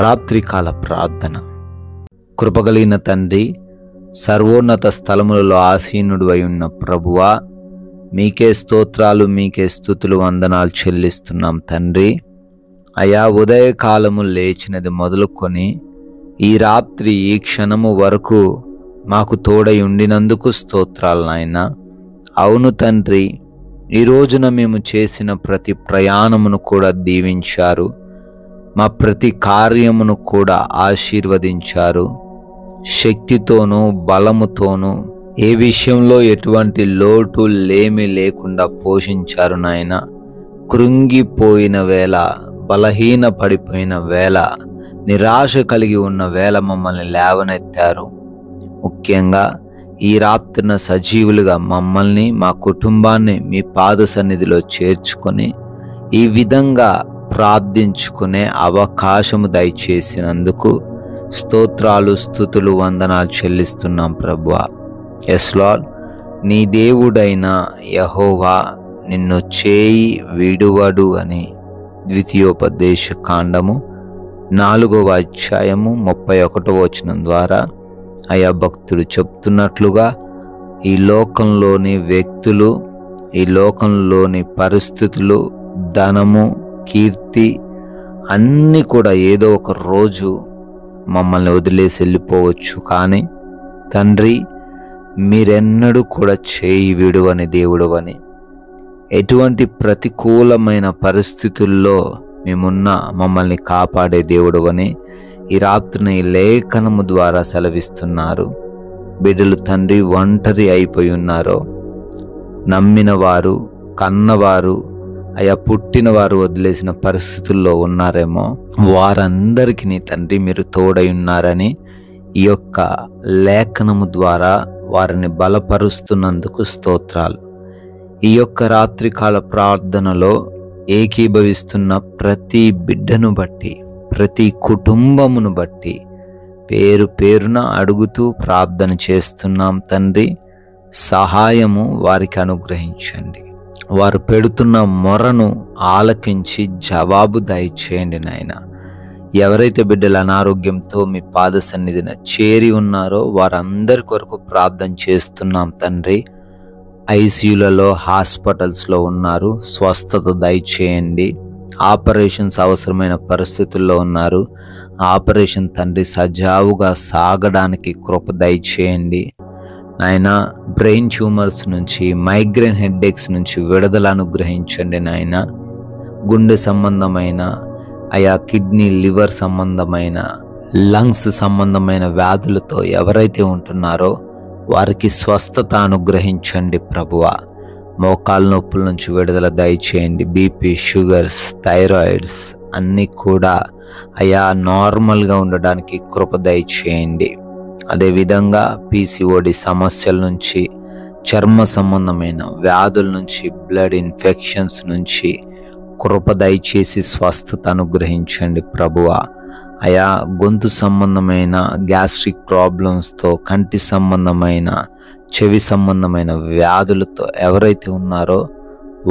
రాత్రికాల ప్రార్థన. కృపగలిగిన తండ్రి, సర్వోన్నత స్థలములలో ఆసీనుడు అయి ఉన్న ప్రభువా, మీకే స్తోత్రాలు, మీకే స్తుతులు, వందనాలు చెల్లిస్తున్నాం తండ్రి. అయా, ఉదయకాలము లేచినది మొదలుకొని ఈ రాత్రి ఈ క్షణము వరకు మాకు తోడై ఉండినందుకు స్తోత్రాలు నాయనా. అవును తండ్రి, ఈ రోజున మేము చేసిన ప్రతి ప్రయాణమును కూడా దీవించారు, మా ప్రతి కార్యమును కూడా ఆశీర్వదించారు. శక్తితోనూ బలముతోనూ ఏ విషయంలో ఎటువంటి లోటు లేమి లేకుండా పోషించారు నాయన. కృంగిపోయిన వేళ, బలహీన పడిపోయిన వేళ, నిరాశ కలిగి ఉన్న వేళ మమ్మల్ని లేవనెత్తారు. ముఖ్యంగా ఈ రాత్రిన సజీవులుగా మమ్మల్ని, మా కుటుంబాన్ని మీ పాద సన్నిధిలో చేర్చుకొని ఈ విధంగా ప్రార్థించుకునే అవకాశము దయచేసినందుకు స్తోత్రాలు, స్తుతులు, వందనాలు చెల్లిస్తున్నాం ప్రభువా. ఎస్ లార్డ్, నీ దేవుడైన యెహోవా నిన్ను చేయి విడువడు అని ద్వితీయోపదేశ కాండము 4వ అధ్యాయము 31వ వచనం ద్వారా అయా భక్తుడు చెప్తున్నట్లుగా ఈ లోకంలోని వ్యక్తులు, ఈ లోకంలోని పరిస్థితులు, ధనము, కీర్తి అన్నీ కూడా ఏదో ఒక రోజు మమ్మల్ని వదిలేసి వెళ్ళిపోవచ్చు. కానీ తండ్రి, మీరెన్నడూ కూడా చేయి విడువని దేవుడవని, ఎటువంటి ప్రతికూలమైన పరిస్థితుల్లో మేమున్న మమ్మల్ని కాపాడే దేవుడవని ఈ రాత్రిని ఈ లేఖనము ద్వారా సెలవిస్తున్నారు. బిడ్డలు తండ్రి ఒంటరి అయిపోయి ఉన్నారో, నమ్మిన వారు, కన్నవారు, అయా పుట్టిన వారు వదిలేసిన పరిస్థితుల్లో ఉన్నారేమో, వారందరికీ నీ తండ్రి మీరు తోడై ఉన్నారని ఈ యొక్క లేఖనము ద్వారా వారిని బలపరుస్తున్నందుకు స్తోత్రాలు. ఈ యొక్క రాత్రికాల ప్రార్థనలో ఏకీభవిస్తున్న ప్రతి బిడ్డను బట్టి, ప్రతి కుటుంబమును బట్టి పేరు పేరున అడుగుతూ ప్రార్థన చేస్తున్నాం తండ్రి. సహాయము వారికి అనుగ్రహించండి. వారు పెడుతున్న మొరను ఆలకించి జవాబు దయచేయండి నాయన. ఎవరైతే బిడ్డల అనారోగ్యంతో మీ పాద సన్నిధిన చేరి ఉన్నారో వారందరి కొరకు ప్రార్థన చేస్తున్నాం తండ్రి. ఐసీయూలలో, హాస్పిటల్స్లో ఉన్నారు, స్వస్థత దయచేయండి. ఆపరేషన్స్ అవసరమైన పరిస్థితుల్లో ఉన్నారు, ఆపరేషన్ తండ్రి సజావుగా సాగడానికి కృప దయచేయండి నాయన. బ్రెయిన్ ట్యూమర్స్ నుంచి, మైగ్రేన్ హెడ్ఏక్స్ నుంచి విడుదల అనుగ్రహించండి నాయన. గుండె సంబంధమైన, అయా కిడ్నీ, లివర్ సంబంధమైన, లంగ్స్ సంబంధమైన వ్యాధులతో ఎవరైతే ఉంటున్నారో వారికి స్వస్థత అనుగ్రహించండి ప్రభువా. మోకాళ్ళ నొప్పుల నుంచి విడుదల దయచేయండి. బీపీ, షుగర్స్, థైరాయిడ్స్ అన్నీ కూడా అయా నార్మల్గా ఉండడానికి కృప దయచేయండి. అదేవిధంగా పీసీఓడి సమస్యల నుంచి, చర్మ సంబంధమైన వ్యాధుల నుంచి, బ్లడ్ ఇన్ఫెక్షన్స్ నుంచి కృప దయచేసి స్వస్థత అనుగ్రహించండి ప్రభువా. అయా గొంతు సంబంధమైన గ్యాస్ట్రిక్ ప్రాబ్లమ్స్తో, కంటి సంబంధమైన, చెవి సంబంధమైన వ్యాధులతో ఎవరైతే ఉన్నారో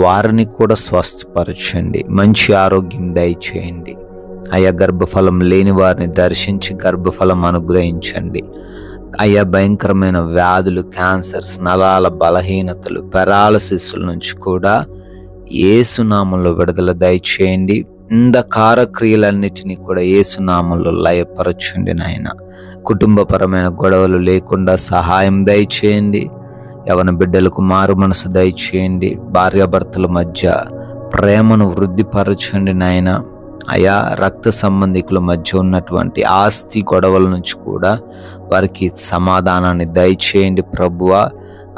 వారిని కూడా స్వస్థపరచండి. మంచి ఆరోగ్యం దయచేయండి. అయా గర్భఫలం లేని వారిని దర్శించి గర్భఫలం అనుగ్రహించండి. అయా భయంకరమైన వ్యాధులు, క్యాన్సర్స్, నరాల బలహీనతలు, పెరాలసిస్ల నుంచి కూడా యేసునామంలో విడుదల దయచేయండి. అంధకార క్రియలన్నిటినీ కూడా యేసునామంలో లయపరచండి నాయన. కుటుంబపరమైన గొడవలు లేకుండా సహాయం దయచేయండి. యవన బిడ్డలకు మారు మనసు దయచేయండి. భార్యాభర్తల మధ్య ప్రేమను వృద్ధిపరచండి నాయన. అయా రక్త సంబంధికుల మధ్య ఉన్నటువంటి ఆస్తి గొడవల నుంచి కూడా వారికి సమాధానాన్ని దయచేయండి ప్రభువా.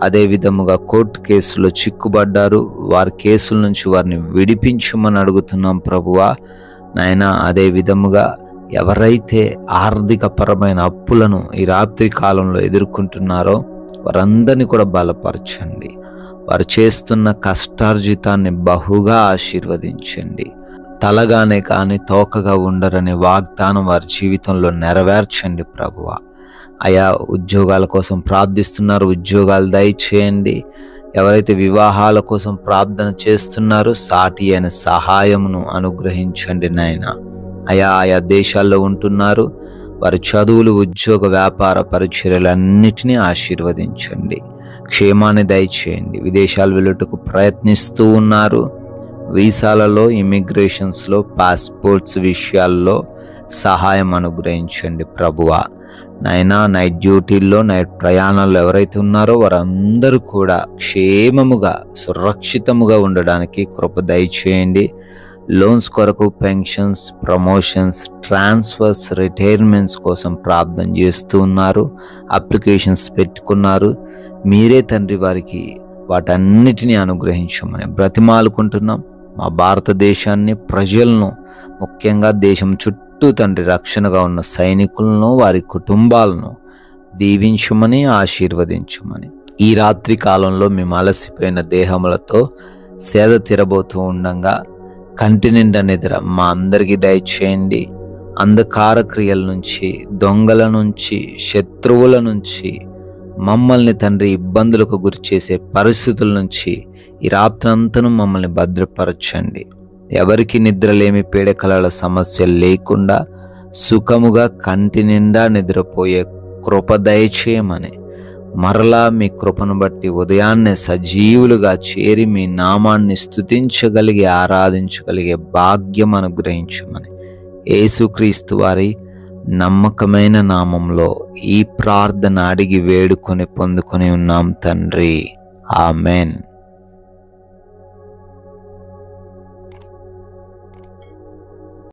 అదే విధముగా కోర్టు కేసులో చిక్కుబడ్డారు, వారి కేసుల నుంచి వారిని విడిపించమని అడుగుతున్నాం ప్రభువా నాయన. అదే విధముగా ఎవరైతే ఆర్థిక పరమైన అప్పులను ఈ రాత్రి కాలంలో ఎదుర్కొంటున్నారో వారందరినీ కూడా బలపరచండి. వారు చేస్తున్న కష్టార్జితాన్ని బహుగా ఆశీర్వదించండి. తలగానే కానీ తోకగా ఉండరనే వాగ్దానం వారి జీవితంలో నెరవేర్చండి ప్రభువా. అయా ఉద్యోగాల కోసం ప్రార్థిస్తున్నారు, ఉద్యోగాలు దయచేయండి. ఎవరైతే వివాహాల కోసం ప్రార్థన చేస్తున్నారో సాటి అయిన సహాయమును అనుగ్రహించండి నాయన. ఆయా దేశాల్లో ఉంటున్నారు. వారి చదువులు, ఉద్యోగ, వ్యాపార పరిచర్యలన్నిటినీ ఆశీర్వదించండి. క్షేమాన్ని దయచేయండి. విదేశాలు వెళ్ళుటకు ప్రయత్నిస్తూ ఉన్నారు. వీసాలలో, ఇమిగ్రేషన్స్లో, పాస్పోర్ట్స్ విషయాల్లో సహాయం అనుగ్రహించండి ప్రభువా. నైనా నైట్ డ్యూటీల్లో, నైట్ ప్రయాణాల్లో ఎవరైతే ఉన్నారో వారందరూ కూడా క్షేమముగా, సురక్షితముగా ఉండడానికి కృప దయచేయండి. లోన్స్ కొరకు, పెన్షన్స్, ప్రమోషన్స్, ట్రాన్స్ఫర్స్, రిటైర్మెంట్స్ కోసం ప్రార్థన చేస్తూ ఉన్నారు. అప్లికేషన్స్ పెట్టుకున్నారు. మీరే తండ్రి వారికి వాటన్నిటినీ అనుగ్రహించమని బ్రతిమాలుకుంటున్నాం. మా భారతదేశాన్ని, ప్రజలను, ముఖ్యంగా దేశం చుట్టూ తండ్రి రక్షణగా ఉన్న సైనికులను, వారి కుటుంబాలను దీవించమని, ఆశీర్వదించమని. ఈ రాత్రి కాలంలో మేము అలసిపోయిన దేహములతో సేద తీరబోతూ ఉండగా కంటి నిండా నిద్ర మా అందరికీ దయచేయండి. అంధకార క్రియల నుంచి, దొంగల నుంచి, శత్రువుల నుంచి, మమ్మల్ని తండ్రి ఇబ్బందులకు గురి చేసే పరిస్థితుల నుంచి ఈ రాత్రంతను మమ్మల్ని భద్రపరచండి. ఎవరికి నిద్రలేమి, పీడకలల సమస్య లేకుండా సుఖముగా కంటి నిండా నిద్రపోయే కృప దయచేయమని, మరలా మీ కృపను బట్టి ఉదయాన్నే సజీవులుగా చేరి మీ నామాన్ని స్తుతించగలిగి, ఆరాధించగలిగే భాగ్యం అనుగ్రహించమని యేసుక్రీస్తు వారి నమ్మకమైన నామంలో ఈ ప్రార్థన అడిగి వేడుకొని పొందుకొని ఉన్నాం తండ్రి. ఆమెన్.